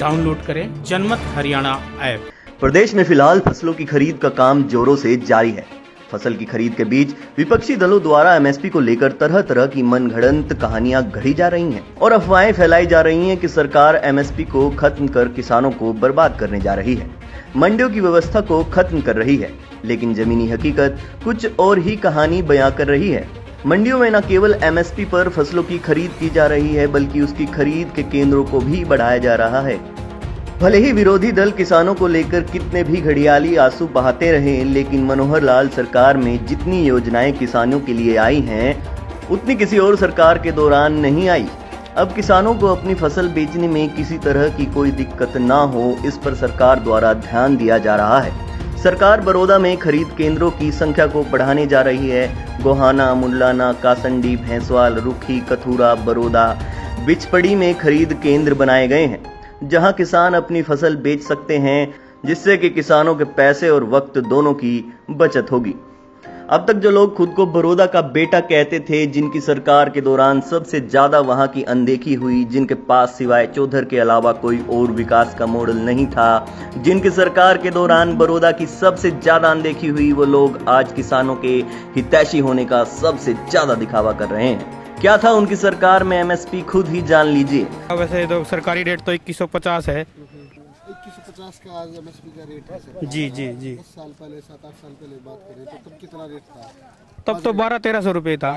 Download करें जनमत Haryana app. प्रदेश में फिलहाल फसलों की खरीद का काम जोरों से जारी है। फसल की खरीद के बीच विपक्षी दलों द्वारा एमएसपी को लेकर तरह तरह की मनगढ़ंत कहानियां गढ़ी जा रही हैं और अफवाहें फैलाई जा रही हैं कि सरकार एमएसपी को खत्म कर किसानों को बर्बाद करने जा रही है, मंडियों की व्यवस्था को खत्म कर रही है। लेकिन जमीनी हकीकत कुछ और ही कहानी बयां कर रही है। मंडियों में न केवल एमएसपी पर फसलों की खरीद की जा रही है, बल्कि उसकी खरीद के केंद्रों को भी बढ़ाया जा रहा है। भले ही विरोधी दल किसानों को लेकर कितने भी घड़ियाली आंसू बहाते रहे, लेकिन मनोहर लाल सरकार में जितनी योजनाएं किसानों के लिए आई हैं, उतनी किसी और सरकार के दौरान नहीं आई। अब किसानों को अपनी फसल बेचने में किसी तरह की कोई दिक्कत ना हो, इस पर सरकार द्वारा ध्यान दिया जा रहा है। सरकार बड़ौदा में खरीद केंद्रों की संख्या को बढ़ाने जा रही है। गोहाना, मुल्लाना, कासंडी, भैंसवाल, रुखी, कथूरा, बड़ौदा, बिचपड़ी में खरीद केंद्र बनाए गए हैं, जहां किसान अपनी फसल बेच सकते हैं, जिससे कि किसानों के पैसे और वक्त दोनों की बचत होगी। अब तक जो लोग खुद को बड़ौदा का बेटा कहते थे, जिनकी सरकार के दौरान सबसे ज्यादा वहां की अनदेखी हुई, जिनके पास सिवाय चौधर के अलावा कोई और विकास का मॉडल नहीं था, जिनकी सरकार के दौरान बड़ौदा की सबसे ज्यादा अनदेखी हुई, वो लोग आज किसानों के हितैषी होने का सबसे ज्यादा दिखावा कर रहे हैं। क्या था उनकी सरकार में एमएसपी, खुद ही जान लीजिए। वैसे तो सरकारी रेट तो 2150 है। 2150 का आज एमएसपी का रेट है। जी जी जी। 10 साल पहले, 7-8 साल पहले बात करें तो तब कितना रेट था? तब तो 1200-1300 रुपये था।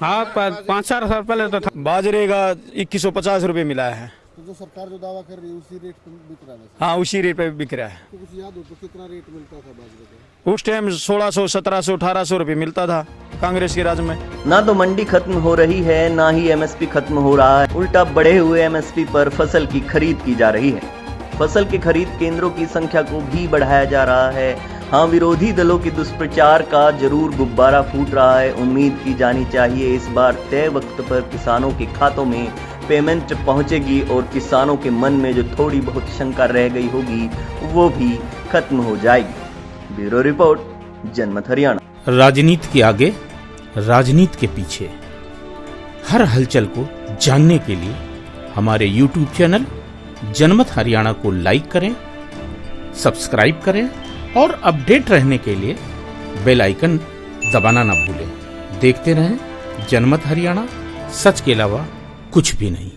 हाँ, 5-4 साल पहले तो था। बाजरे का 2150 रुपये मिला है। तो जो सरकार जो दावा कर रही है उसी रेट पे बिक रहा है? हाँ, उसी रेट पे बिक रहा है। तो कुछ याद हो तो कितना रेट मिलता था बाजरे का? उस टाइम 1600, 1700, 1800 रुपये मिलता था कांग्रेस के राज में। ना तो मंडी खत्म हो रही है, ना ही एमएसपी खत्म हो रहा है। उल्टा बढ़े हुए एमएसपी पर फसल की खरीद की जा रही है। फसल के खरीद केंद्रों की संख्या को भी बढ़ाया जा रहा है। हाँ, विरोधी दलों के दुष्प्रचार का जरूर गुब्बारा फूट रहा है। उम्मीद की जानी चाहिए इस बार तय वक्त पर किसानों के खातों में पेमेंट पहुंचेगी और किसानों के मन में जो थोड़ी बहुत शंका रह गई होगी, वो भी खत्म हो जाएगी। ब्यूरो रिपोर्ट, जनमत हरियाणा। राजनीति के आगे, राजनीति के पीछे, हर हलचल को जानने के लिए हमारे YouTube चैनल जनमत हरियाणा को लाइक करें, सब्सक्राइब करें और अपडेट रहने के लिए बेल आइकन दबाना ना भूलें। देखते रहें जनमत हरियाणा, सच के अलावा कुछ भी नहीं।